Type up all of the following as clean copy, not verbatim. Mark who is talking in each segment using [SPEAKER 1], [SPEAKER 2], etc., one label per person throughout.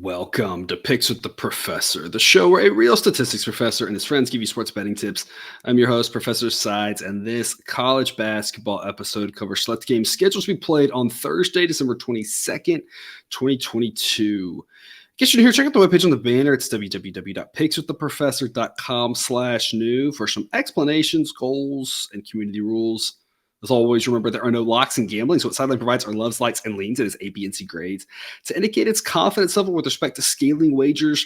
[SPEAKER 1] Welcome to Picks with the Professor, the show where a real statistics professor and his friends give you sports betting tips. I'm your host, Professor Sides, and this college basketball episode covers select games scheduled to be played on Thursday, December 22nd, 2022. Get you to here, check out the webpage on the banner. It's www.pickswiththeprofessor.com/new for some explanations, goals, and community rules. As always, remember there are no locks in gambling, so what Sideline provides are loves, likes, and leans in its A, B, and C grades. To indicate its confidence level with respect to scaling wagers,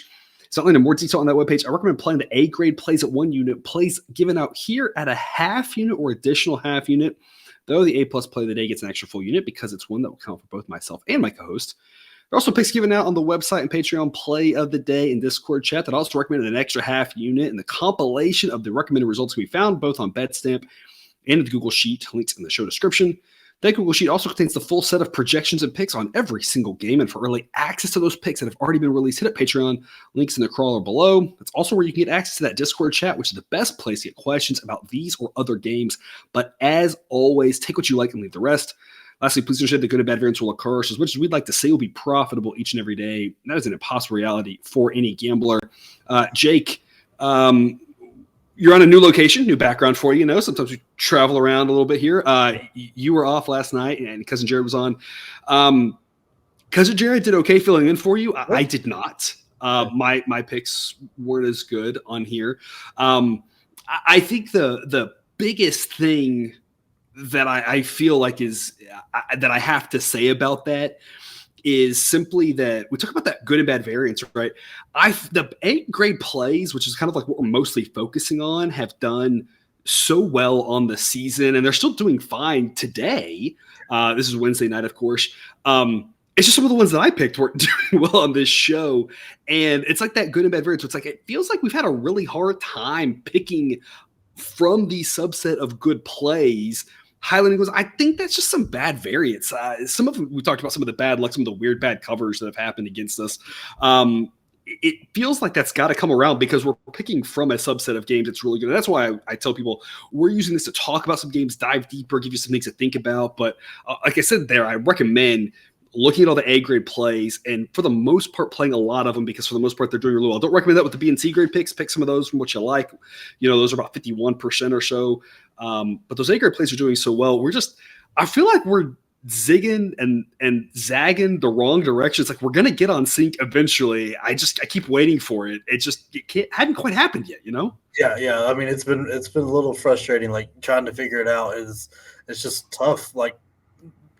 [SPEAKER 1] to outline in more detail on that webpage, I recommend playing the A grade plays at 1 unit, plays given out here at a half unit or additional half unit, though the A plus play of the day gets an extra full unit because it's one that will count for both myself and my co-host. There are also picks given out on the website and Patreon play of the day and Discord chat that also recommended an extra half unit, and the compilation of the recommended results can be found both on Betstamp and the Google Sheet, links in the show description. That Google Sheet also contains the full set of projections and picks on every single game, and for early access to those picks that have already been released, hit up Patreon, links in the crawler below. That's also where you can get access to that Discord chat, which is the best place to get questions about these or other games. But as always, take what you like and leave the rest. Lastly, please understand that good and bad variance will occur, so as much as we'd like to say will be profitable each and every day, that is an impossible reality for any gambler. Jake, you're on a new location, new background for you. Sometimes we travel around a little bit here. You were off last night, and Cousin Jared was on. Cousin Jared did okay filling in for you. I did not. My picks weren't as good on here. I think the biggest thing that I feel like is that I have to say about that is simply that we talk about that good and bad variance, right? The 8 grade plays, which is kind of like what we're mostly focusing on, have done so well on the season, and they're still doing fine today. This is Wednesday night, of course. It's just some of the ones that I picked weren't doing well on this show, and it's like that good and bad variance. It's like it feels like we've had a really hard time picking from the subset of good plays. Highlighting goes, I think that's just some bad variance. Some of them, we talked about some of the bad luck, some of the weird bad covers that have happened against us. It feels like that's got to come around because we're picking from a subset of games that's really good. And that's why I tell people we're using this to talk about some games, dive deeper, give you some things to think about. But like I said there, I recommend looking at all the A grade plays and for the most part playing a lot of them because for the most part they're doing really well. I don't recommend that with the B and C grade picks. Pick some of those from what you like. Those are about 51% or so. But those A grade plays are doing so well. I feel like we're zigging and zagging the wrong direction. It's like we're gonna get on sync eventually. I keep waiting for it. Hadn't quite happened yet,
[SPEAKER 2] Yeah. I mean, it's been a little frustrating. Like trying to figure it out it's just tough. Like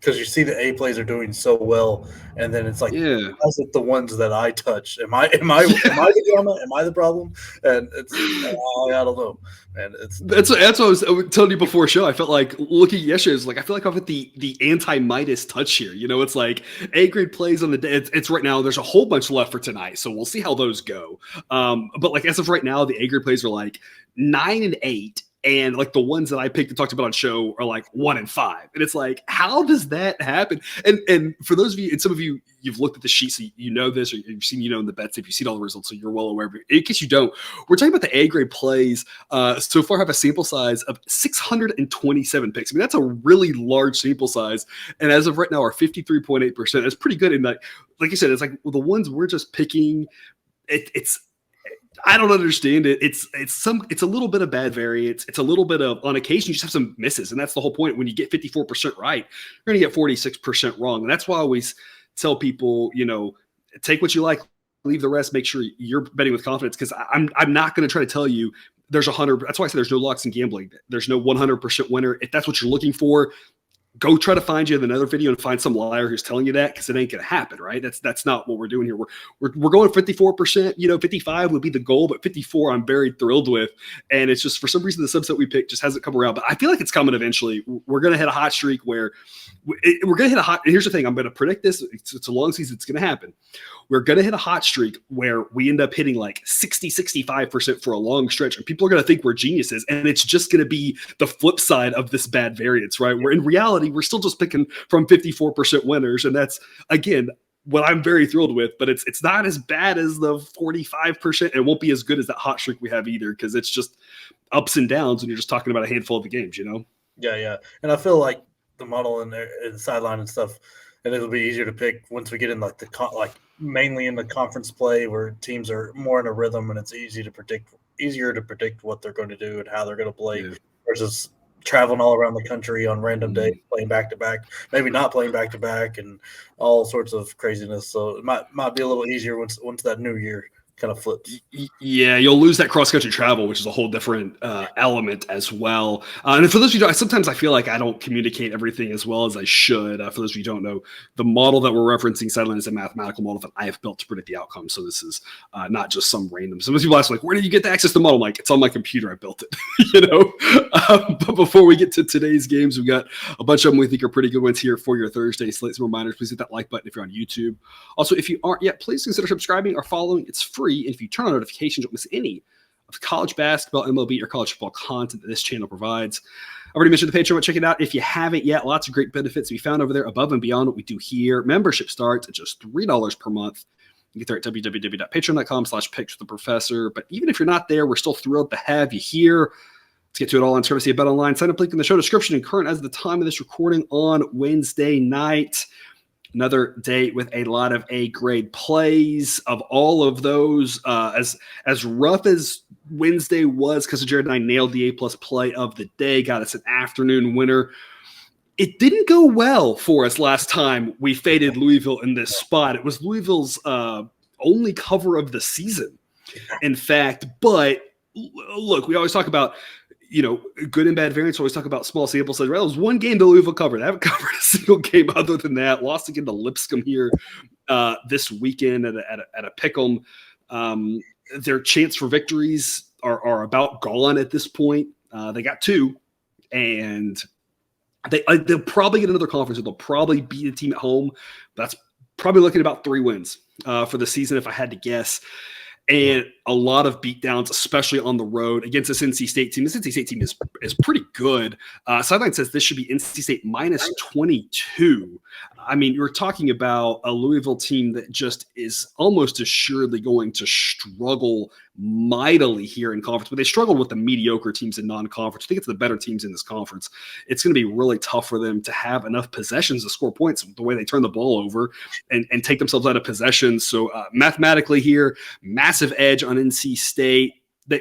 [SPEAKER 2] because you see the A plays are doing so well, and then it's like, how's it the ones that I touch? Am I the drama? Am I the problem? And it's I don't know, man.
[SPEAKER 1] That's what I was telling you before show. I felt like looking yesterday, it's like I feel like I've hit the anti-Midas touch here. It's like A grade plays on the day. It's right now. There's a whole bunch left for tonight, so we'll see how those go. But like as of right now, the A grade plays are like 9 and 8. And like the ones that I picked and talked about on show are like 1 and 5. And it's like, how does that happen? And for those of you, and some of you, you've looked at the sheet, so you know this, or you've seen, in the bets, if you've seen all the results, so you're well aware. But in case you don't, we're talking about the A grade plays. So far have a sample size of 627 picks. I mean, that's a really large sample size. And as of right now, our 53.8%. That's pretty good. And like you said, it's like the ones we're just picking, I don't understand it. It's a little bit of bad variance. It's a little bit of, on occasion, you just have some misses. And that's the whole point. When you get 54% right, you're going to get 46% wrong. And that's why I always tell people, take what you like, leave the rest, make sure you're betting with confidence. Because I'm not going to try to tell you there's 100. That's why I say there's no locks in gambling. There's no 100% winner. If that's what you're looking for, go try to find you in another video and find some liar who's telling you that, because it ain't going to happen, right? That's not what we're doing here. We're going 54%. 55 would be the goal, but 54 I'm very thrilled with. And it's just for some reason the subset we picked just hasn't come around. But I feel like it's coming eventually. We're going to hit a hot streak where we're going to hit a hot. And here's the thing: I'm going to predict this. It's a long season. It's going to happen. We're going to hit a hot streak where we end up hitting like 65% for a long stretch. And people are going to think we're geniuses. And it's just going to be the flip side of this bad variance, right? Where in reality, we're still just picking from 54% winners. And that's, again, what I'm very thrilled with. But it's not as bad as the 45%. And it won't be as good as that hot streak we have either, because it's just ups and downs when you're just talking about a handful of the games,
[SPEAKER 2] Yeah. And I feel like the model and the sideline and stuff, and it'll be easier to pick once we get in like mainly in the conference play where teams are more in a rhythm and it's easier to predict what they're going to do and how they're going to play versus traveling all around the country on random days, playing back to back, maybe not playing back to back, and all sorts of craziness. So it might be a little easier once that new year kind of flips.
[SPEAKER 1] Yeah, you'll lose that cross-country travel, which is a whole different element as well. And for those of you who don't, sometimes I feel like I don't communicate everything as well as I should. For those of you who don't know, the model that we're referencing, Sideline, is a mathematical model that I have built to predict the outcome. So this is not just some random. Some people ask, like, where did you get the access to the model? I'm like, it's on my computer. I built it. But before we get to today's games, we've got a bunch of them we think are pretty good ones here for your Thursday slate. Some reminders, please hit that like button if you're on YouTube. Also, if you aren't yet, please consider subscribing or following. It's free. And if you turn on notifications, you don't miss any of the college basketball, MLB, or college football content that this channel provides. I already mentioned the Patreon. Check it out if you haven't yet. Lots of great benefits to be found over there above and beyond what we do here. Membership starts at just $3 per month. You get there at www.patreon.com/pickswiththeprofessor. But even if you're not there, we're still thrilled to have you here. Let's get to it all on courtesy of Bet Online. Sign up link in the show description and current as of the time of this recording on Wednesday night. Another day with a lot of A-grade plays. Of all of those, as rough as Wednesday was, because Jared and I nailed the A-plus play of the day, got us an afternoon winner. It didn't go well for us last time we faded Louisville in this spot. It was Louisville's only cover of the season, in fact. But look, we always talk about good and bad variance. Always talk about small sample size. Well, it was one game that Louisville covered. I haven't covered a single game other than that. Lost again to Lipscomb here this weekend at a pick'em. Their chance for victories are about gone at this point. They got 2, and they'll probably get another conference. They'll probably beat a team at home. That's probably looking at about 3 wins for the season, if I had to guess. And a lot of beatdowns, especially on the road against this NC State team. This NC State team is pretty good. Sideline says this should be NC State minus 22. I mean, you're talking about a Louisville team that just is almost assuredly going to struggle mightily here in conference, but they struggled with the mediocre teams in non-conference. I think it's the better teams in this conference. It's going to be really tough for them to have enough possessions to score points the way they turn the ball over and take themselves out of possession. So mathematically here, massive edge on NC State.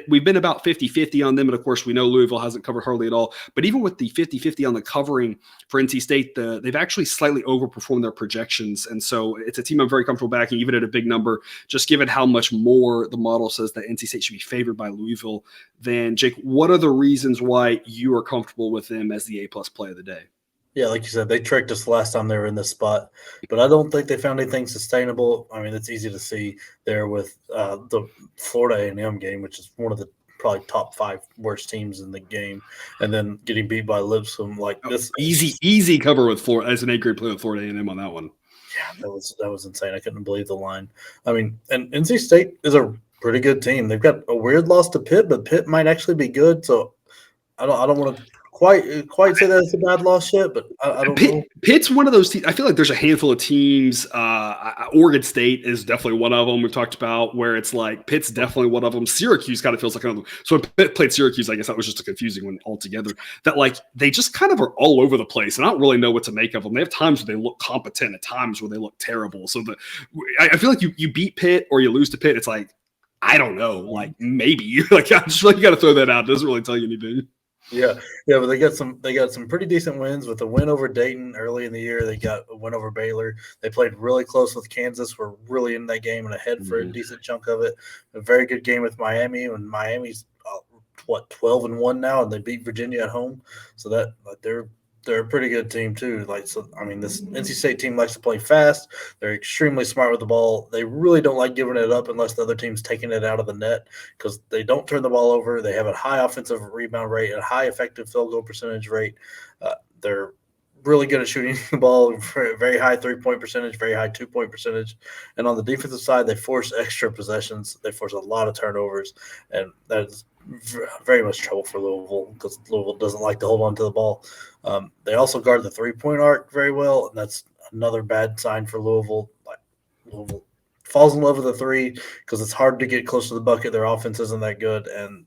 [SPEAKER 1] We've been about 50-50 on them, and of course we know Louisville hasn't covered hardly at all. But even with the 50-50 on the covering for NC State, they've actually slightly overperformed their projections, and so it's a team I'm very comfortable backing, even at a big number, just given how much more the model says that NC State should be favored by Louisville. Then, Jake, what are the reasons why you are comfortable with them as the A-plus play of the day?
[SPEAKER 2] Yeah, like you said, they tricked us last time they were in this spot, but I don't think they found anything sustainable. I mean, it's easy to see there with the Florida A&M game, which is one of the probably top 5 worst teams in the game, and then getting beat by Lipscomb like this.
[SPEAKER 1] Easy cover with Florida as an A-grade play with Florida A&M on that one.
[SPEAKER 2] Yeah, that was insane. I couldn't believe the line. I mean, and NC State is a pretty good team. They've got a weird loss to Pitt, but Pitt might actually be good. So I don't want to quite say that it's a bad loss yet, but I don't know.
[SPEAKER 1] Pitt's one of those teams. I feel like there's a handful of teams. Oregon State is definitely one of them we've talked about, where it's like Pitt's definitely one of them. Syracuse kind of feels like another. So when Pitt played Syracuse, I guess that was just a confusing one altogether. That like they just kind of are all over the place, and I don't really know what to make of them. They have times where they look competent, at times where they look terrible. So I feel like you beat Pitt or you lose to Pitt. It's like I don't know, like maybe like I just like you got to throw that out. It doesn't really tell you anything.
[SPEAKER 2] Yeah, but they got some pretty decent wins with a win over Dayton early in the year. They got a win over Baylor. They played really close with Kansas. We're really in that game and ahead for a decent chunk of it. A very good game with Miami, and Miami's 12-1 now, and they beat Virginia at home. So that they're a pretty good team too. This NC State team likes to play fast. They're extremely smart with the ball. They really don't like giving it up unless the other team's taking it out of the net, because they don't turn the ball over. They have a high offensive rebound rate, a high effective field goal percentage rate. They're really good at shooting the ball, very high 3-point percentage, very high 2-point percentage. And on the defensive side, they force extra possessions. They force a lot of turnovers, and that's very much trouble for Louisville because Louisville doesn't like to hold on to the ball. They also guard the 3-point arc very well, and that's another bad sign for Louisville. Louisville falls in love with the 3 because it's hard to get close to the bucket. Their offense isn't that good, and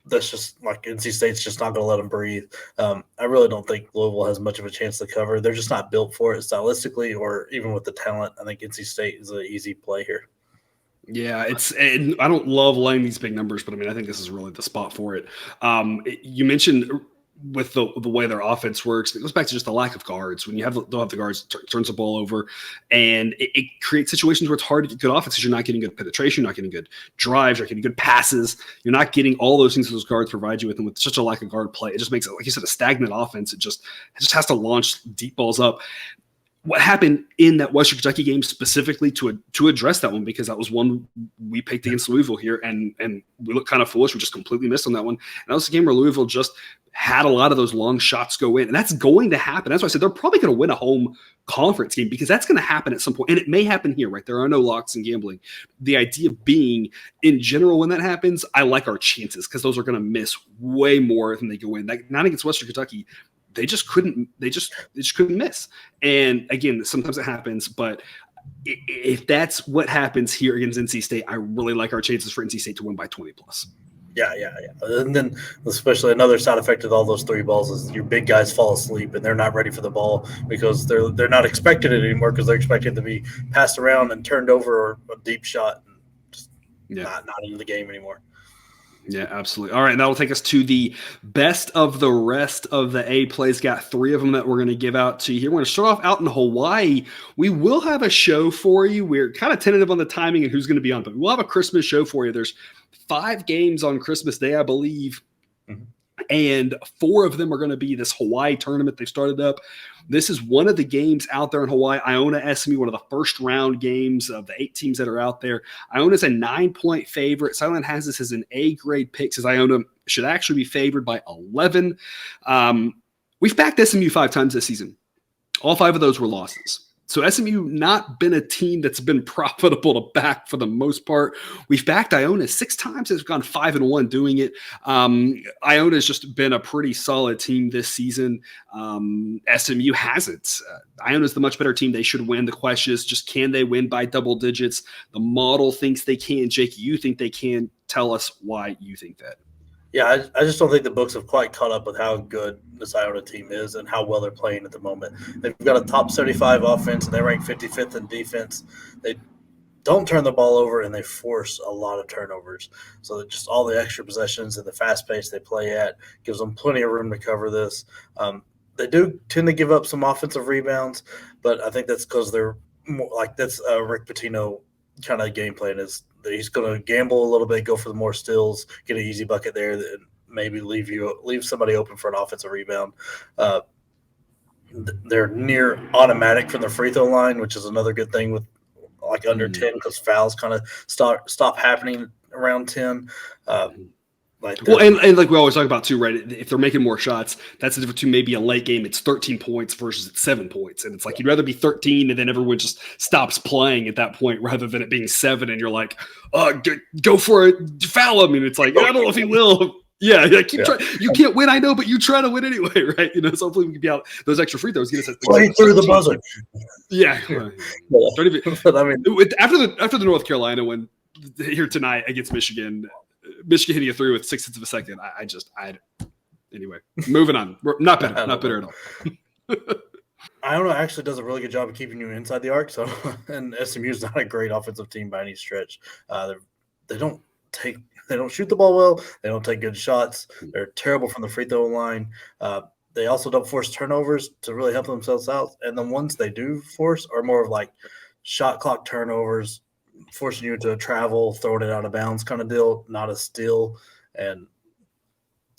[SPEAKER 2] that's just like NC State's just not going to let them breathe. I really don't think Louisville has much of a chance to cover. They're just not built for it stylistically or even with the talent. I think NC State is an easy play here.
[SPEAKER 1] Yeah, and I don't love laying these big numbers, but I mean, I think this is really the spot for it. You mentioned with the way their offense works, it goes back to just the lack of guards. When you don't have the guards, turns the ball over, and it creates situations where it's hard to get good offense because you're not getting good penetration, you're not getting good drives, you're not getting good passes, you're not getting all those things that those guards provide you with. And with such a lack of guard play, it just makes it, like you said, a stagnant offense. It just has to launch deep balls up. What happened in that Western Kentucky game specifically to address that one, because that was one we picked against Louisville here, and we looked kind of foolish. We just completely missed on that one. And that was a game where Louisville just had a lot of those long shots go in, and that's going to happen. That's why I said they're probably going to win a home conference game, because that's going to happen at some point, and it may happen here, right? There are no locks in gambling. The idea being, in general, when that happens, I like our chances because those are going to miss way more than they go in. Not against Western Kentucky. They just couldn't miss. And again, sometimes it happens, but if that's what happens here against NC State, I really like our chances for NC State to win by 20 plus.
[SPEAKER 2] Yeah. And then especially another side effect of all those three balls is your big guys fall asleep and they're not ready for the ball because they're not expecting it anymore, because they're expected to be passed around and turned over or a deep shot and just not in the game anymore.
[SPEAKER 1] Yeah, absolutely. All right, and that'll take us to the best of the rest of the A plays. Got 3 of them that we're going to give out to you here. We're going to start off out in Hawaii. We will have a show for you. We're kind of tentative on the timing and who's going to be on, but we'll have a Christmas show for you. There's 5 games on Christmas Day, I believe, and 4 of them are going to be this Hawaii tournament they've started up. This is one of the games out there in Hawaii. Iona SMU, one of the first round games of the 8 teams that are out there. Iona's a 9-point favorite. Silent has this as an A grade pick, says Iona should actually be favored by 11. We've backed SMU 5 times this season. All 5 of those were losses. So SMU not been a team that's been profitable to back for the most part. We've backed Iona 6 times. It's gone 5-1 doing it. Iona has just been a pretty solid team this season. SMU hasn't. Iona's the much better team. They should win. The question is just, can they win by double digits? The model thinks they can. Jake, you think they can. Tell us why you think that.
[SPEAKER 2] Yeah, I just don't think the books have quite caught up with how good this Iona team is and how well they're playing at the moment. They've got a top 75 offense, and they rank 55th in defense. They don't turn the ball over, and they force a lot of turnovers. So just all the extra possessions and the fast pace they play at gives them plenty of room to cover this. They do tend to give up some offensive rebounds, but I think that's because they're more like that's Rick Pitino kind of game plan is – he's going to gamble a little bit, go for the more steals, get an easy bucket there, and maybe leave somebody open for an offensive rebound. They're near automatic from the free throw line, which is another good thing with like under 10, because fouls kind of stop happening around 10.
[SPEAKER 1] And like we always talk about too, right? If they're making more shots, that's the difference between maybe a late game. It's 13 points versus it's 7 points. And it's like, you'd rather be 13 and then everyone just stops playing at that point rather than it being 7. And you're like, go for it. Foul him. And it's like, I don't know if he will. Yeah. Keep trying. You can't win, I know, but you try to win anyway, right? So hopefully we can be out those extra free throws. Get us
[SPEAKER 2] play through the buzzer.
[SPEAKER 1] Yeah. But I mean, after the North Carolina win here tonight against Michigan hitting a 3 with 6/10 of a second. Anyway, moving on. We're not better at all.
[SPEAKER 2] Iona actually does a really good job of keeping you inside the arc. So, and SMU is not a great offensive team by any stretch. They don't shoot the ball well. They don't take good shots. They're terrible from the free throw line. They also don't force turnovers to really help themselves out. And the ones they do force are more of like shot clock turnovers, forcing you to travel, throwing it out of bounds kind of deal, not a steal, and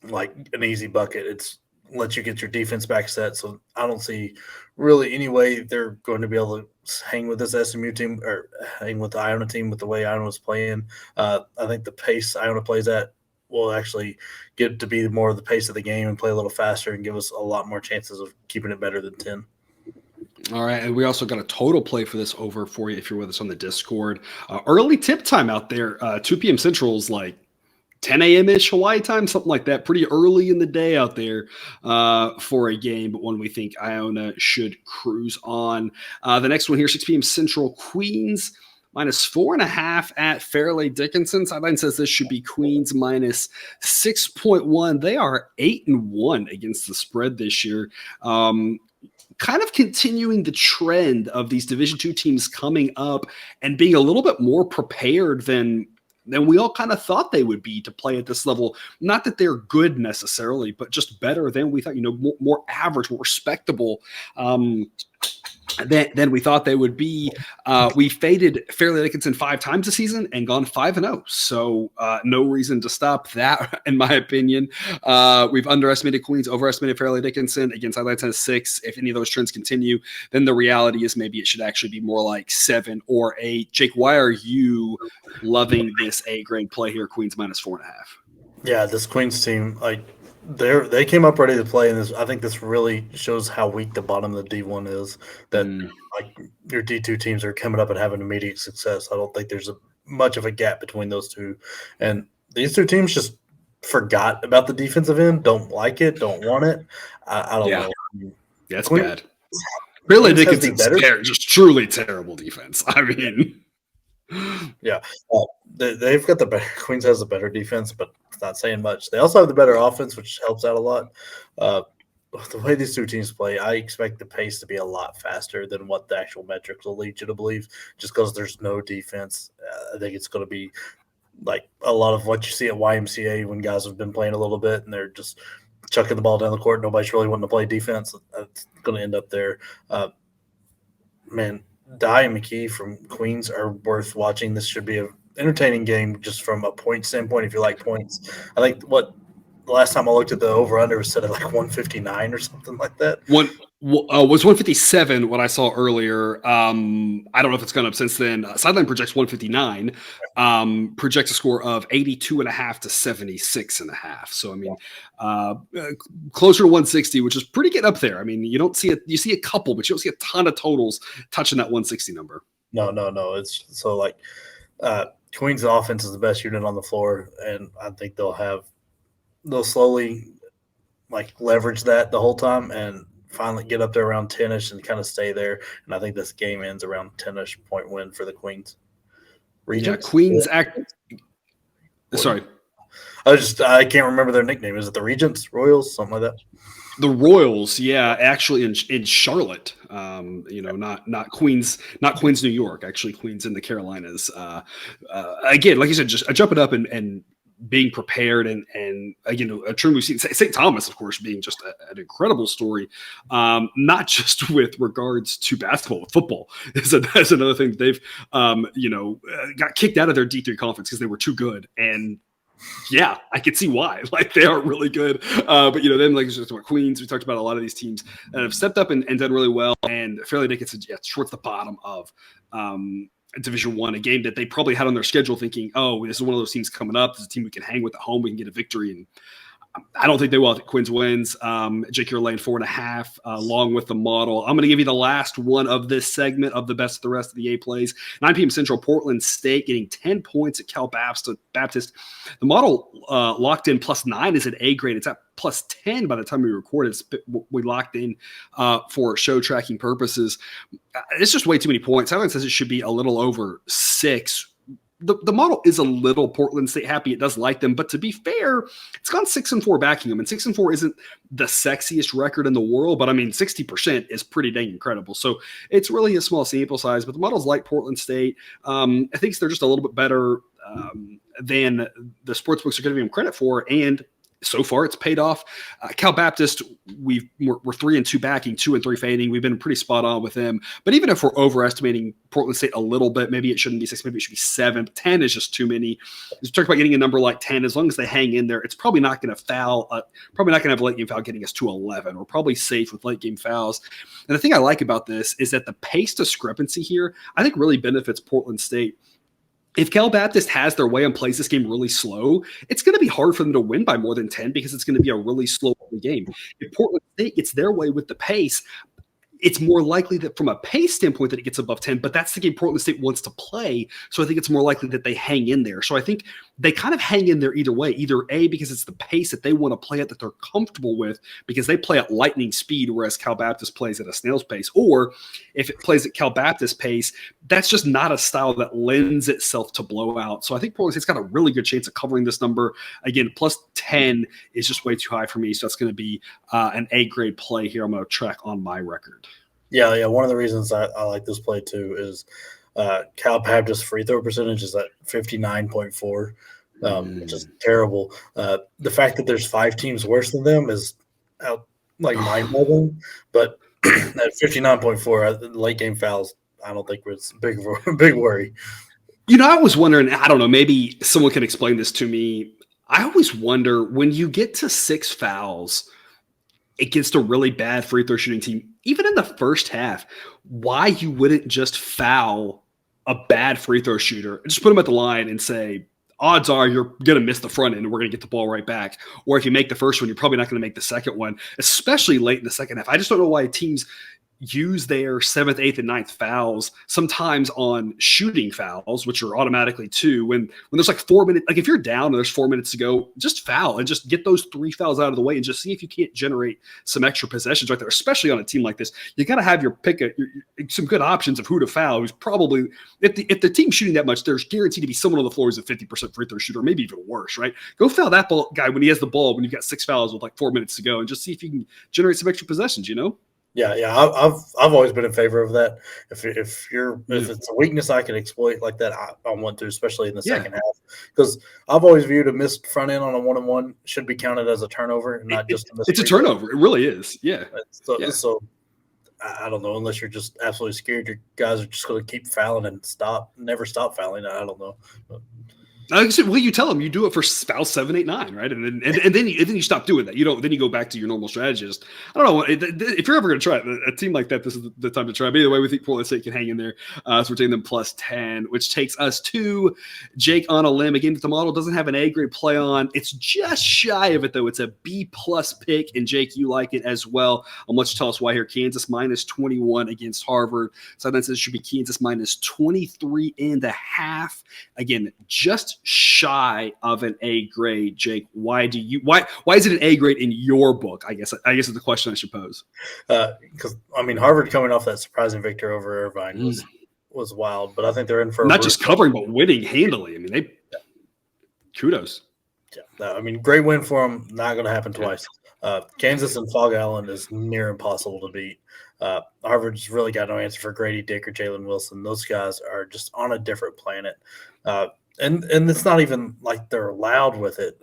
[SPEAKER 2] like an easy bucket. It's let you get your defense back set. So I don't see really any way they're going to be able to hang with this SMU team or hang with the Iona team with the way Iona was playing. I think the pace Iona plays at will actually get to be more of the pace of the game and play a little faster and give us a lot more chances of keeping it better than 10.
[SPEAKER 1] All right, and we also got a total play for this over for you if you're with us on the Discord. Early tip time out there, 2 p.m. Central is like 10 a.m.-ish Hawaii time, something like that. Pretty early in the day out there for a game, but one we think Iona should cruise on. The next one here, 6 p.m. Central, Queens -4.5 at Fairleigh Dickinson. Sideline says this should be Queens -6.1. They are 8-1 against the spread this year. Kind of continuing the trend of these Division II teams coming up and being a little bit more prepared than we all kind of thought they would be to play at this level. Not that they're good necessarily, but just better than we thought, more average, more respectable than we thought they would be. We faded Fairleigh Dickinson 5 times this season and gone 5-0. So no reason to stop that, in my opinion. We've underestimated Queens, overestimated Fairleigh Dickinson. Again, sideline says 6. If any of those trends continue, then the reality is maybe it should actually be more like 7 or 8. Jake, why are you loving this A-grade play here, Queens -4.5?
[SPEAKER 2] Yeah, this Queens team, they came up ready to play, and I think this really shows how weak the bottom of the D1 is. That your D2 teams are coming up and having immediate success. I don't think there's much of a gap between those two, and these two teams just forgot about the defensive end. Don't like it. Don't want it. I don't know.
[SPEAKER 1] Yeah, it's bad. Fairleigh Dickinson's just truly terrible defense. I mean,
[SPEAKER 2] yeah, they've got the better. Queens has the better defense, but it's not saying much. They also have the better offense, which helps out a lot. The way these two teams play, I expect the pace to be a lot faster than what the actual metrics will lead you to believe. Just because there's no defense, I think it's going to be like a lot of what you see at YMCA when guys have been playing a little bit and they're just chucking the ball down the court. Nobody's really wanting to play defense. It's going to end up there. Man, Dye and McKee from Queens are worth watching. This should be an entertaining game just from a point standpoint if you like points. I think the last time I looked at the over-under was set at like 159 or something like that.
[SPEAKER 1] Was 157 what I saw earlier. I don't know if it's gone up since then. Sideline projects 159, projects a score of 82.5 to 76.5. So, I mean, closer to 160, which is pretty getting up there. I mean, you don't see it. You see a couple, but you don't see a ton of totals touching that 160 number.
[SPEAKER 2] No. It's so like Queens' offense is the best unit on the floor, and I think they'll slowly like leverage that the whole time and finally get up there around 10-ish and kind of stay there. And I think this game ends around 10-ish point win for the Queens.
[SPEAKER 1] Regents? Yeah, Queens Sorry.
[SPEAKER 2] I can't remember their nickname. Is it the Regents, Royals, something like that?
[SPEAKER 1] The Royals, yeah, actually in Charlotte, not Queens, New York, actually Queens in the Carolinas. Again, like you said, just jumping up and being prepared and a trend we've seen. St. Thomas, of course, being just an incredible story, not just with regards to basketball, but football. That's another thing. They've, got kicked out of their D3 conference because they were too good. And yeah, I can see why. Like, they are really good. But, then, like, just about Queens, we talked about a lot of these teams that have stepped up and done really well. And Fairleigh Dickinson, towards the bottom of Division I, a game that they probably had on their schedule thinking, oh, this is one of those teams coming up. This is a team we can hang with at home. We can get a victory. And I don't think they will. I think Queens wins. Jake, you're laying 4.5 along with the model. I'm going to give you the last one of this segment of the best of the rest of the A plays. 9 p.m. Central, Portland State getting 10 points at Cal Baptist. The model locked in +9 is at A grade. It's at +10 by the time we recorded. We locked in for show tracking purposes. It's just way too many points. Sideline says it should be a little over 6. The model is a little Portland State happy. It does like them, but to be fair, it's gone 6-4 backing them, and 6-4 isn't the sexiest record in the world, but I mean 60% is pretty dang incredible. So it's really a small sample size, but the models like Portland State. I think they're just a little bit better than the sportsbooks are giving them credit for, and so far it's paid off. Cal Baptist, we're 3-2 backing, 2-3 fading. We've been pretty spot on with them. But even if we're overestimating Portland State a little bit, maybe it shouldn't be 6, maybe it should be 7. 10 is just too many. You talk about getting a number like 10. As long as they hang in there, it's probably not going to foul. Probably not going to have a late game foul getting us to 11. We're probably safe with late game fouls. And the thing I like about this is that the pace discrepancy here, I think, really benefits Portland State. If Cal Baptist has their way and plays this game really slow, it's going to be hard for them to win by more than 10 because it's going to be a really slow game. If Portland State gets their way with the pace, it's more likely that from a pace standpoint that it gets above 10, but that's the game Portland State wants to play. So I think it's more likely that they hang in there. So I think they kind of hang in there either way. Either A, because it's the pace that they want to play at that they're comfortable with because they play at lightning speed, whereas Cal Baptist plays at a snail's pace. Or if it plays at Cal Baptist pace, that's just not a style that lends itself to blowout. So I think Portland State's got a really good chance of covering this number. Again, plus 10 is just way too high for me. So that's going to be an A-grade play here. I'm going to track on my record.
[SPEAKER 2] Yeah. One of the reasons I like this play too is Cal Baptist free throw percentage is at 59.4, which is terrible. The fact that there's 5 teams worse than them is mind-boggling. But at 59.4, the late game fouls, I don't think was a big worry.
[SPEAKER 1] I was wondering, I don't know, maybe someone can explain this to me. I always wonder when you get to 6 fouls against a really bad free throw shooting team, even in the first half, why you wouldn't just foul a bad free throw shooter and just put them at the line and say, odds are you're going to miss the front end and we're going to get the ball right back. Or if you make the first one, you're probably not going to make the second one, especially late in the second half. I just don't know why teams use their 7th, 8th, and 9th fouls sometimes on shooting fouls, which are automatically 2. When there's like 4 minutes, like if you're down and there's 4 minutes to go, just foul and just get those 3 fouls out of the way and just see if you can't generate some extra possessions right there, especially on a team like this. You got to have your pick some good options of who to foul. Who's probably, if the team's shooting that much, there's guaranteed to be someone on the floor who's a 50% free throw shooter, maybe even worse, right? Go foul that guy when he has the ball, when you've got 6 fouls with like 4 minutes to go, and just see if you can generate some extra possessions,
[SPEAKER 2] Yeah, I've always been in favor of that. If it's a weakness I can exploit like that, I want to, especially in the second half, because I've always viewed a missed front end on a 1-on-1 should be counted as a turnover and not just a missed.
[SPEAKER 1] It's a turnover. It really is. Yeah.
[SPEAKER 2] So I don't know, unless you're just absolutely scared, your guys are just going to keep fouling and never stop fouling. I don't know.
[SPEAKER 1] Well, you tell them you do it for foul 7, 8, 9, right? And then you stop doing that. Then you go back to your normal strategist. I don't know if you're ever going to try it, a team like that. This is the time to try. But either way, we think Portland State can hang in there. So we're taking them plus 10, which takes us to Jake on a limb. Again, the model doesn't have an A grade play on. It's just shy of it though. It's a B+ pick, and Jake, you like it as well. I'll let you tell us why here. Kansas minus 21 against Harvard. So that says it should be Kansas minus 23.5. Again, just shy of an A grade. Jake, why is it an A grade in your book? I guess is the question I should pose.
[SPEAKER 2] Because Harvard coming off that surprising victory over Irvine was wild, but I think they're in for
[SPEAKER 1] not just covering but winning handily. Kudos.
[SPEAKER 2] Yeah, great win for them. Not going to happen twice. Kansas and Fog Island is near impossible to beat. Harvard's really got no answer for Grady Dick or Jalen Wilson. Those guys are just on a different planet. And it's not even like they're loud with it.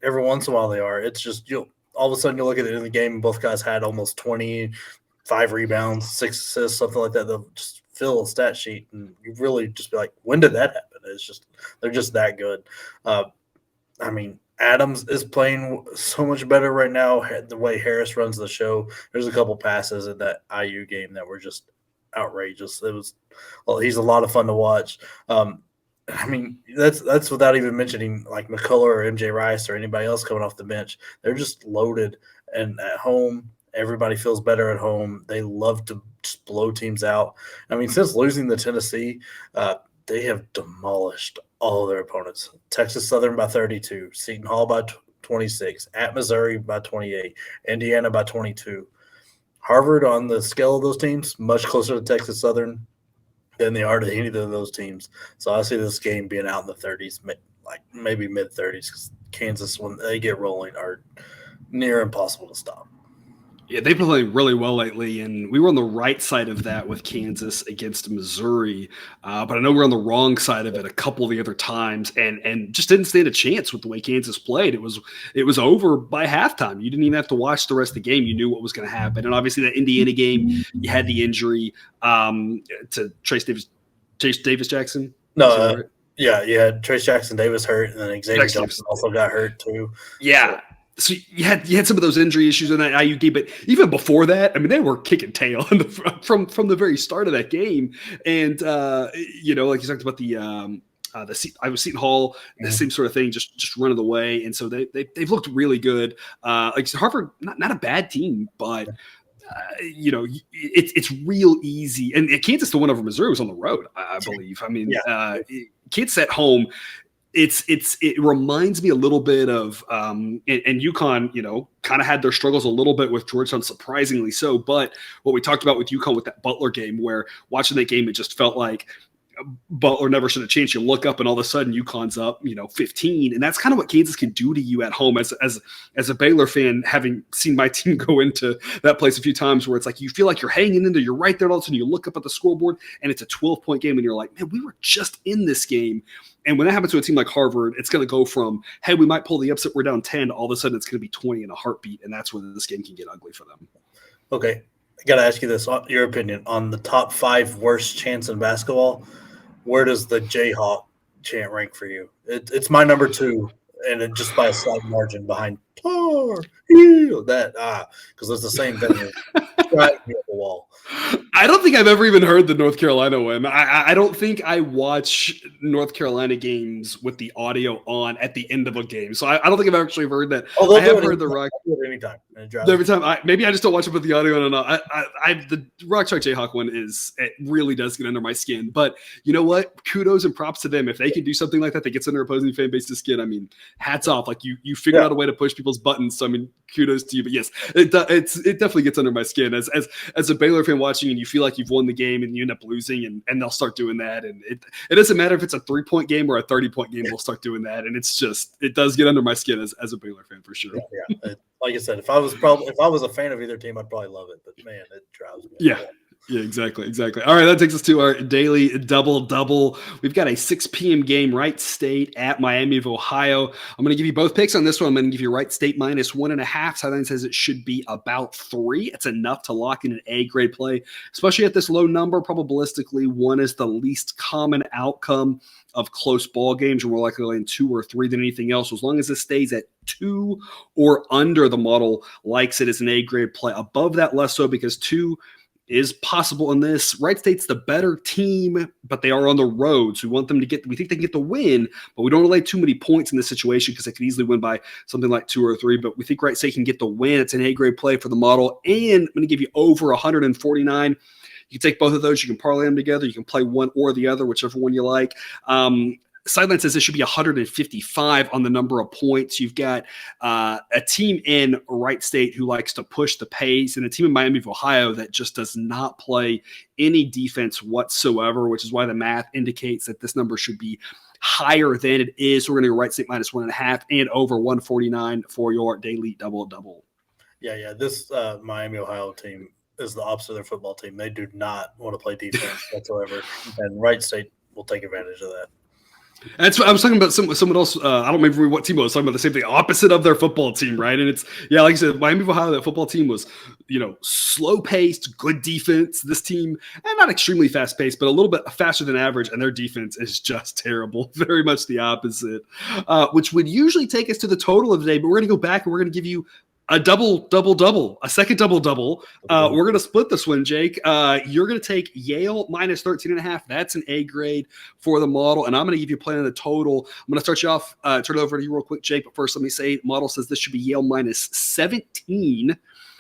[SPEAKER 2] Every once in a while they are. It's just all of a sudden you look at it in the game and both guys had almost 25 rebounds, 6 assists, something like that. They'll just fill a stat sheet and you really just be like, when did that happen? It's just they're just that good. Adams is playing so much better right now. The way Harris runs the show. There's a couple passes in that IU game that were just outrageous. He's a lot of fun to watch. That's without even mentioning like McCullough or MJ Rice or anybody else coming off the bench. They're just loaded, and at home, everybody feels better at home. They love to just blow teams out. Since losing to Tennessee, they have demolished all their opponents. Texas Southern by 32, Seton Hall by 26, at Missouri by 28, Indiana by 22. Harvard, on the scale of those teams, much closer to Texas Southern than they are to any of those teams. So I see this game being out in the 30s, like maybe mid-30s, because Kansas, when they get rolling, are near impossible to stop.
[SPEAKER 1] Yeah, they've been playing really well lately, and we were on the right side of that with Kansas against Missouri. But I know we're on the wrong side of it a couple of the other times, and just didn't stand a chance with the way Kansas played. It was over by halftime. You didn't even have to watch the rest of the game. You knew what was going to happen. And obviously that Indiana game, you had the injury to Trace Davis Jackson.
[SPEAKER 2] No, yeah, you had Trace Jackson Davis hurt, and then Xavier Johnson also got hurt too.
[SPEAKER 1] Yeah. So you had some of those injury issues in that IU game, but even before that, they were kicking tail from the very start of that game. And like you talked about I was Seton Hall, the same sort of thing, just running the way. And so they've looked really good. Like Harvard, not a bad team, but it's real easy. And Kansas, the win over Missouri was on the road, I believe. Kansas at home. it reminds me a little bit of and UConn, kind of had their struggles a little bit with Georgetown, surprisingly so. But what we talked about with UConn with that Butler game, where watching that game, it just felt like Butler never should have changed. You look up and all of a sudden UConn's up, 15. And that's kind of what Kansas can do to you at home. As a Baylor fan, having seen my team go into that place a few times where it's like you feel like you're hanging in there, you're right there, and all of a sudden you look up at the scoreboard and it's a 12-point game and you're like, man, we were just in this game. And when that happens to a team like Harvard, it's going to go from, hey, we might pull the upset, we're down 10, to all of a sudden it's going to be 20 in a heartbeat. And that's where this game can get ugly for them.
[SPEAKER 2] Okay. I got to ask you this, your opinion on the top 5 worst chants in basketball. Where does the Jayhawk chant rank for you? It's my number 2, and it just by a slight margin behind because it's the same venue. Right near the wall.
[SPEAKER 1] I don't think I've ever even heard the North Carolina one. I don't think I watch North Carolina games with the audio on at the end of a game. So I don't think I've actually heard that. I have heard the Rock
[SPEAKER 2] anytime.
[SPEAKER 1] Every time. Maybe I just don't watch it with the audio on. The Rock Chalk Jayhawk one it really does get under my skin. But you know what? Kudos and props to them. If they can do something like that gets under opposing fan base's skin, I mean, hats off. Like you figured out a way to push people's buttons. So I mean, kudos to you. But yes, it definitely gets under my skin as a Baylor fan watching, and you feel like you've won the game and you end up losing, and they'll start doing that. And it doesn't matter if it's a 3-point game or a 30-point game, they'll start doing that. And it's just, it does get under my skin as a Baylor fan for sure.
[SPEAKER 2] Yeah. Like I said, if I was a fan of either team, I'd probably love it. But man, it drives me.
[SPEAKER 1] Yeah. Yeah, exactly. All right, that takes us to our daily double-double. We've got a 6 p.m. game, Wright State at Miami of Ohio. I'm going to give you both picks on this one. I'm going to give you Wright State -1.5. Sideline says it should be about 3. It's enough to lock in an A-grade play, especially at this low number. Probabilistically, 1 is the least common outcome of close ball games. You're more likely to land 2 or 3 than anything else. So as long as this stays at 2 or under, the model likes it as an A-grade play. Above that, less so, because 2 is possible in this. Wright State's the better team, but they are on the road. So we think they can get the win, but we don't lay too many points in this situation because they could easily win by something like 2 or 3. But we think Wright State can get the win. It's an A-grade play for the model. And I'm going to give you over 149. You can take both of those. You can parlay them together. You can play one or the other, whichever one you like. Sideline says it should be 155 on the number of points. You've got a team in Wright State who likes to push the pace, and a team in Miami of Ohio that just does not play any defense whatsoever, which is why the math indicates that this number should be higher than it is. So we're going to go Wright State -1.5 and over 149 for your daily double-double.
[SPEAKER 2] Yeah. This Miami, Ohio team is the opposite of their football team. They do not want to play defense whatsoever, and Wright State will take advantage of that.
[SPEAKER 1] That's what I was talking about. Someone else. I don't remember what team I was talking about. The same thing, opposite of their football team, right? And it's like I said, Miami of Ohio. That football team was, slow paced, good defense. This team, and not extremely fast paced, but a little bit faster than average. And their defense is just terrible. Very much the opposite, which would usually take us to the total of the day. But we're going to go back and we're going to give you a double, a second double. We're going to split this one, Jake. You're going to take Yale -13.5. That's an A grade for the model. And I'm going to give you a play on the total. I'm going to start you off, turn it over to you real quick, Jake. But first, let me say, model says this should be Yale -17.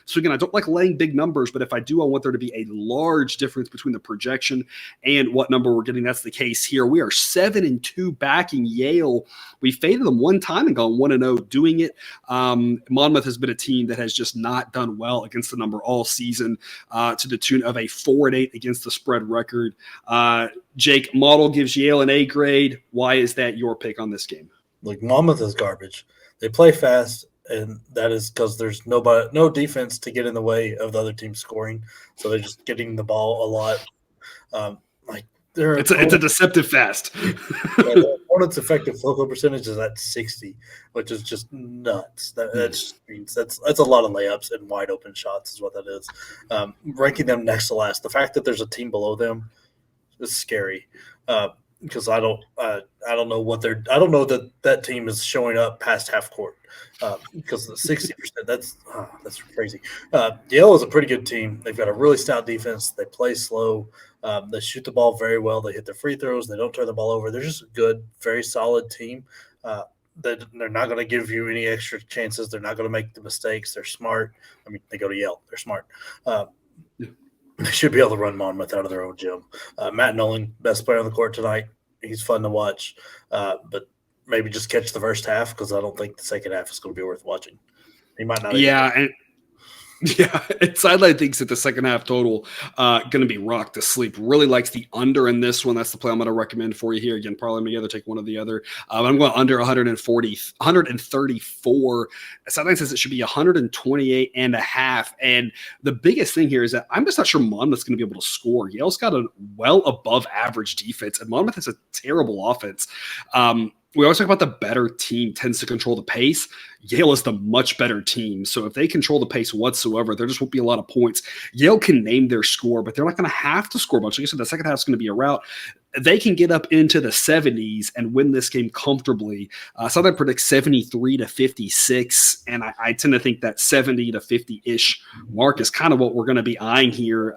[SPEAKER 1] So again, I don't like laying big numbers, but if I do, I want there to be a large difference between the projection and what number we're getting. That's the case here. We are 7-2 backing Yale. We faded them one time and gone 1-0 doing it. Monmouth has been a team that has just not done well against the number all season, to the tune of a 4-8 against the spread record. Jake, model gives Yale an A grade. Why is that your pick on this game?
[SPEAKER 2] Look, Monmouth is garbage. They play fast. And that is because there's no defense to get in the way of the other team scoring. So they're just getting the ball a lot. It's
[SPEAKER 1] a deceptive fast.
[SPEAKER 2] Their opponent's effective field goal percentage is at 60, which is just nuts. That just means that's a lot of layups and wide open shots is what that is. Ranking them next to last, the fact that there's a team below them is scary. Because I don't know that team is showing up past half court, because the 60%, that's crazy. Yale is a pretty good team. They've got a really stout defense. They play slow. They shoot the ball very well. They hit their free throws. They don't turn the ball over. They're just a good, very solid team. They're not going to give you any extra chances. They're not going to make the mistakes. They're smart. I mean, they go to Yale. They're smart. They should be able to run Monmouth out of their own gym. Matt Nolan, best player on the court tonight. He's fun to watch. But maybe just catch the first half because I don't think the second half is going to be worth watching. He might not.
[SPEAKER 1] Yeah, and Sideline thinks that the second half total going to be rocked to sleep. Really likes the under in this one. That's the play I'm going to recommend for you here. Again, probably together, take one or the other. I'm going under 134. Sideline says it should be 128.5. And the biggest thing here is that I'm just not sure Monmouth's going to be able to score. Yale's got a well above average defense, and Monmouth has a terrible offense. We always talk about the better team tends to control the pace. Yale is the much better team. So if they control the pace whatsoever, there just won't be a lot of points. Yale can name their score, but they're not going to have to score much. Like I said, the second half is going to be a rout. They can get up into the 70s and win this game comfortably. Southern predicts 73 to 56, and I tend to think that 70 to 50-ish mark is kind of what we're going to be eyeing here.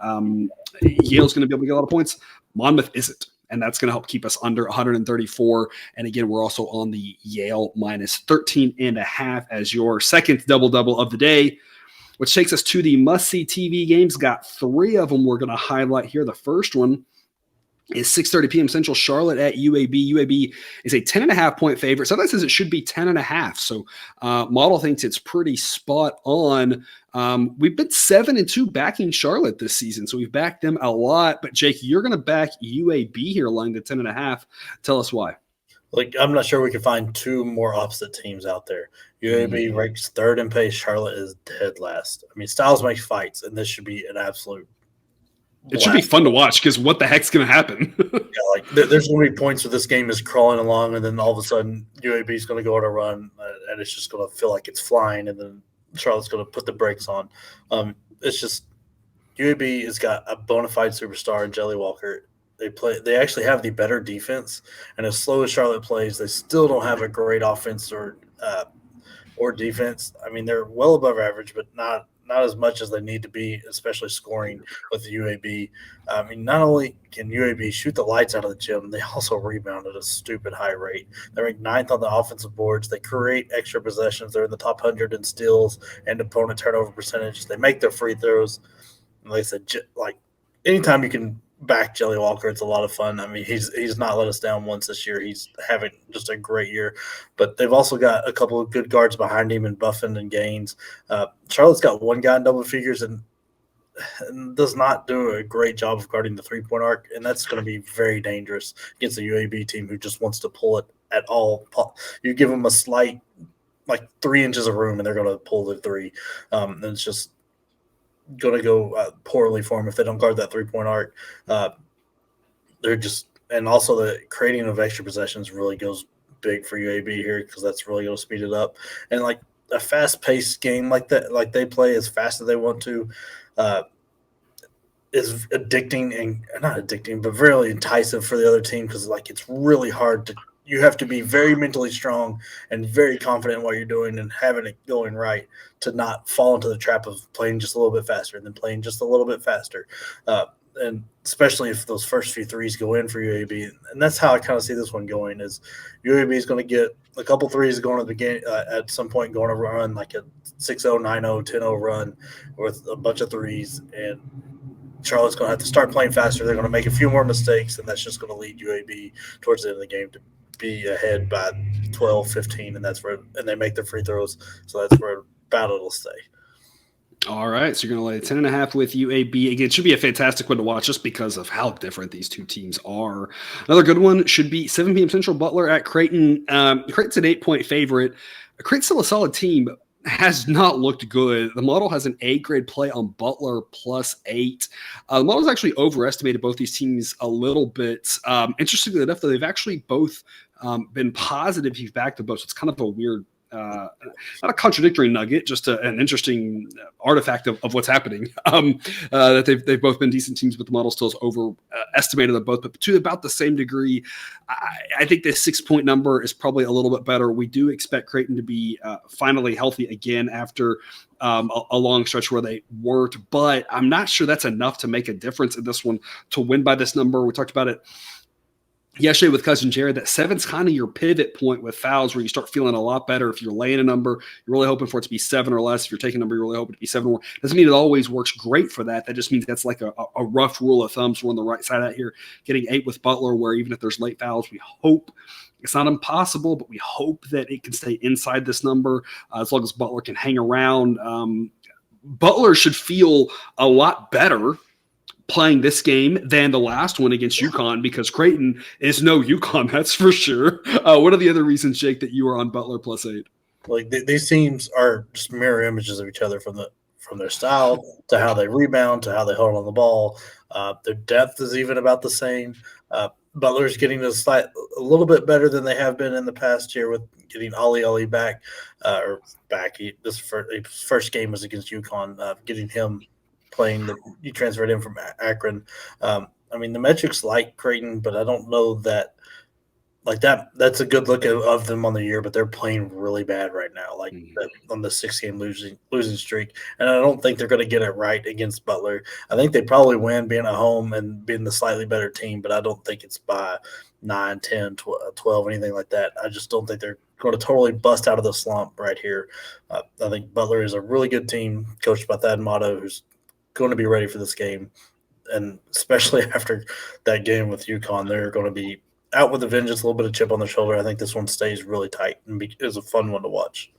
[SPEAKER 1] Yale's going to be able to get a lot of points. Monmouth isn't. And that's going to help keep us under 134. And again, we're also on the Yale minus 13.5 as your second double-double of the day, which takes us to the must-see TV games. Got 3 of them we're going to highlight here. The first one is 6:30 p.m. Central, Charlotte at UAB. UAB is a 10.5-point favorite. So that says it should be 10.5. So Model thinks it's pretty spot on. We've been 7-2 backing Charlotte this season, so we've backed them a lot. But Jake, you're going to back UAB here along the 10.5. Tell us why.
[SPEAKER 2] Like, I'm not sure we can find 2 more opposite teams out there. UAB ranks 3rd in pace. Charlotte is dead last. I mean, styles make fights, and this should be an absolute.
[SPEAKER 1] It should be fun to watch because what the heck's going to happen?
[SPEAKER 2] Like there's going to be points where this game is crawling along, and then all of a sudden UAB is going to go on a run, and it's just going to feel like it's flying, and then Charlotte's going to put the brakes on. It's just UAB has got a bona fide superstar in Jelly Walker. They actually have the better defense, and as slow as Charlotte plays, they still don't have a great offense or defense. I mean, they're well above average, but not as much as they need to be, especially scoring with the UAB. I mean, not only can UAB shoot the lights out of the gym, they also rebound at a stupid high rate. They're ranked 9th on the offensive boards. They create extra possessions. They're in the top 100 in steals and opponent turnover percentage. They make their free throws. And like I said, like anytime you can back Jelly Walker, it's a lot of fun. I mean, he's not let us down once this year. He's having just a great year. But they've also got a couple of good guards behind him in Buffin and Gaines. Charlotte's got one guy in double figures and does not do a great job of guarding the three-point arc, and that's going to be very dangerous against a UAB team who just wants to pull it at all. You give them a slight, like 3 inches of room, and they're going to pull the three. And it's just going to go poorly for them if they don't guard that three-point arc. They're just – and also the creating of extra possessions really goes big for UAB here because that's really going to speed it up. And, like, a fast-paced game like that, like they play as fast as they want to, is addicting and not addicting, but really enticing for the other team because, like, it's really hard to – you have to be very mentally strong and very confident in what you're doing and having it going right to not fall into the trap of playing just a little bit faster and then playing just a little bit faster. And especially if those first few threes go in for UAB. And that's how I kind of see this one going is UAB is going to get a couple threes going at the beginning, at some point going to run like a 6-0, 9-0, 10-0 run with a bunch of threes. And Charlotte's going to have to start playing faster. They're going to make a few more mistakes, and that's just going to lead UAB towards the end of the game to be ahead by 12, 15, and that's where – and they make their free throws. So that's where battle will stay.
[SPEAKER 1] All right, so you're going to lay 10.5 with UAB. Again, it should be a fantastic one to watch just because of how different these two teams are. Another good one should be 7 p.m. Central, Butler at Creighton. Creighton's an 8-point favorite. Creighton's still a solid team, but has not looked good. The model has an A-grade play on Butler +8. The model's actually overestimated both these teams a little bit. Interestingly enough, though, they've actually both been positive if you've backed them both. So it's kind of a weird not a contradictory nugget, just an interesting artifact of what's happening. That they've both been decent teams, but the model still is overestimated them both, but to about the same degree. I think this 6-point number is probably a little bit better. We do expect Creighton to be finally healthy again after a long stretch where they weren't, but I'm not sure that's enough to make a difference in this one to win by this number. We talked about it yesterday with Cousin Jared, that 7's kind of your pivot point with fouls where you start feeling a lot better. If you're laying a number, you're really hoping for it to be 7 or less. If you're taking a number, you're really hoping to be 7 or more. Doesn't mean it always works great for that. That just means that's like a rough rule of thumb. So we're on the right side out here, getting 8 with Butler, where even if there's late fouls, we hope It's not impossible, but we hope that it can stay inside this number as long as Butler can hang around. Butler should feel a lot better playing this game than the last one against UConn, because Creighton is no UConn, that's for sure. What are the other reasons, Jake, that you are on Butler +8?
[SPEAKER 2] Like these teams are just mirror images of each other from their style to how they rebound to how they hold on the ball. Their depth is even about the same. Butler's getting a little bit better than they have been in the past year with getting Ali back. This first game was against UConn, getting him playing. You transferred him from Akron. I mean, the metrics like Creighton, but I don't know that like that's a good look of them on the year, but they're playing really bad right now, like on the 6-game losing streak. And I don't think they're going to get it right against Butler. I think they probably win being at home and being the slightly better team, but I don't think it's by 9, 10, 12, anything like that. I just don't think they're going to totally bust out of the slump right here. I think Butler is a really good team coached by Thad Matta, who's going to be ready for this game. And especially after that game with UConn, they're going to be out with a vengeance, a little bit of chip on their shoulder. I think this one stays really tight and is a fun one to watch.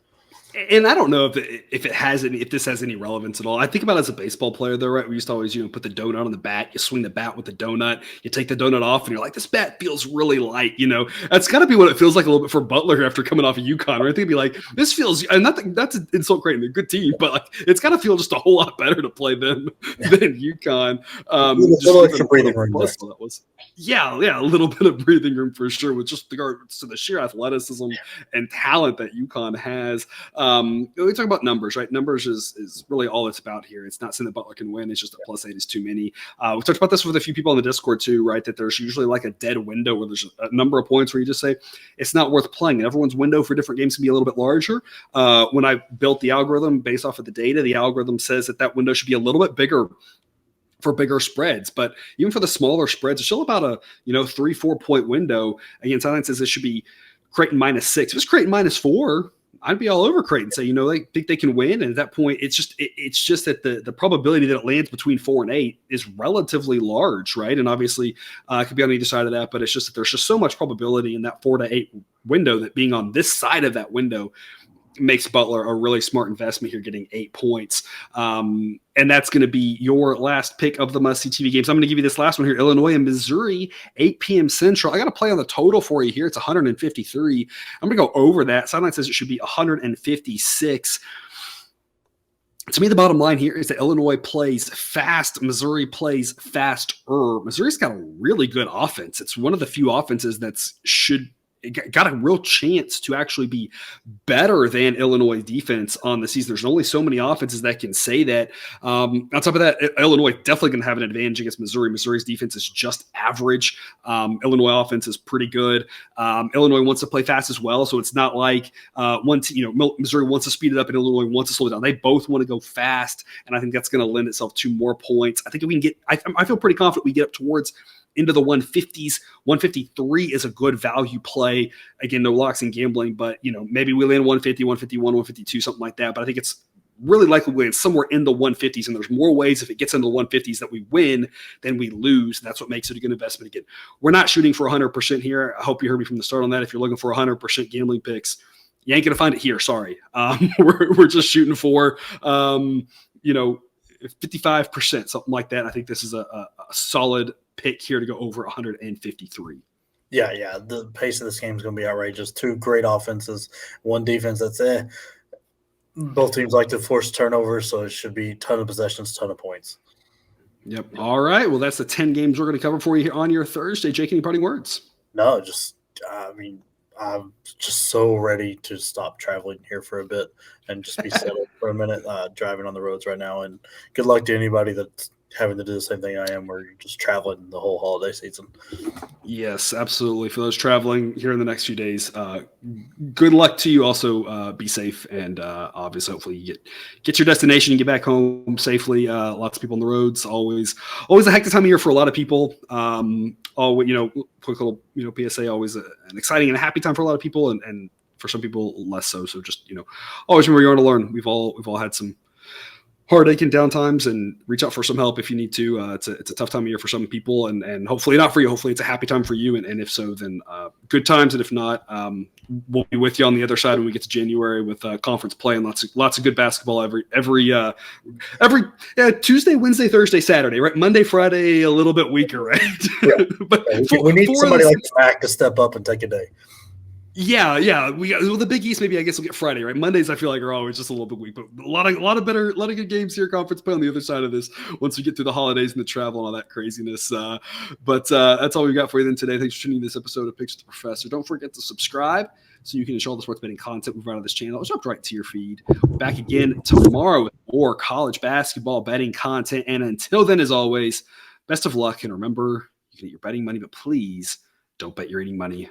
[SPEAKER 1] And I don't know if this has any relevance at all. I think about it as a baseball player, though, right? We used to always, put the donut on the bat. You swing the bat with the donut. You take the donut off, and you're like, this bat feels really light. That's got to be what it feels like a little bit for Butler after coming off of UConn. Right? I think it'd be like, this feels, and not to insult Creighton, they're a good team, but like it's got to feel just a whole lot better to play them than UConn.
[SPEAKER 2] A little extra breathing room.
[SPEAKER 1] Yeah, a little bit of breathing room for sure, with just regards to the sheer athleticism and talent that UConn has. We talk about numbers, right? Numbers is really all it's about here. It's not saying that Butler can win. It's just that +8 is too many. We talked about this with a few people on the Discord too, right? That there's usually like a dead window where there's a number of points where you just say it's not worth playing. Everyone's window for different games can be a little bit larger. When I built the algorithm based off of the data, the algorithm says that window should be a little bit bigger for bigger spreads, but even for the smaller spreads, it's still about a 3-4 point window. Again, Silence says it should be Creighton -6. If it's Creighton -4, I'd be all over Creighton. Say, they think they can win, and at that point, it's just that the probability that it lands between 4 and 8 is relatively large, right? And obviously, it could be on either side of that, but it's just that there's just so much probability in that 4 to 8 window that being on this side of that window makes Butler a really smart investment here, getting 8 points. And that's going to be your last pick of the must-see TV games. I'm going to give you this last one here, Illinois and Missouri, 8 p.m. Central. I got to play on the total for you here. It's 153. I'm going to go over that. Sideline says it should be 156. To me, the bottom line here is that Illinois plays fast. Missouri plays faster. Missouri's got a really good offense. It's one of the few offenses got a real chance to actually be better than Illinois defense on the season. There's only so many offenses that can say that. On top of that, Illinois definitely going to have an advantage against Missouri. Missouri's defense is just average. Illinois offense is pretty good. Illinois wants to play fast as well, so it's not like Missouri wants to speed it up and Illinois wants to slow it down. They both want to go fast, and I think that's going to lend itself to more points. I think if we can get – I feel pretty confident we get up towards – into the 150s. 153 is a good value play. Again, no locks in gambling, but maybe we land 150, 151, 152, something like that. But I think it's really likely we land somewhere in the 150s, and there's more ways if it gets into the 150s that we win than we lose. And that's what makes it a good investment. Again, we're not shooting for 100% here. I hope you heard me from the start on that. If you're looking for 100% gambling picks, you ain't going to find it here. Sorry. We're just shooting for, 55%, something like that. I think this is a solid pick here to go over 153.
[SPEAKER 2] Yeah. The pace of this game is going to be outrageous. 2 great offenses, 1 defense that's Both teams like to force turnovers, so it should be a ton of possessions, ton of points.
[SPEAKER 1] Yep. All right. Well, that's the 10 games we're going to cover for you on your Thursday. Jake, any parting words?
[SPEAKER 2] No, I'm just so ready to stop traveling here for a bit and just be settled for a minute, driving on the roads right now. And good luck to anybody that's having to do the same thing I am, where you're just traveling the whole holiday season.
[SPEAKER 1] Yes, absolutely. For those traveling here in the next few days, good luck to you. Also, be safe, and obviously, hopefully, you get your destination and get back home safely. Lots of people on the roads. Always a hectic time of year for a lot of people. Quick little PSA. Always an exciting and a happy time for a lot of people, and for some people less so. So just always remember you're on to learn. We've all had some heartache and downtimes, and reach out for some help if you need to. It's a tough time of year for some people, and hopefully not for you. Hopefully it's a happy time for you. And if so, then good times. And if not, we'll be with you on the other side when we get to January with conference play and lots of good basketball every Tuesday, Wednesday, Thursday, Saturday, right? Monday, Friday, a little bit weaker, right?
[SPEAKER 2] Yeah. But we need somebody like Mac to step up and take a day.
[SPEAKER 1] Yeah. The Big East, maybe I guess we'll get Friday, right? Mondays I feel like are always just a little bit weak, but a lot of good games here, conference play on the other side of this once we get through the holidays and the travel and all that craziness. But that's all we got for you then today. Thanks for tuning in this episode of Picks with the Professor. Don't forget to subscribe so you can enjoy all the sports betting content we provide on this channel. It's dropped right to your feed. We're back again tomorrow with more college basketball betting content. And until then, as always, best of luck. And remember, you can get your betting money, but please don't bet your eating money.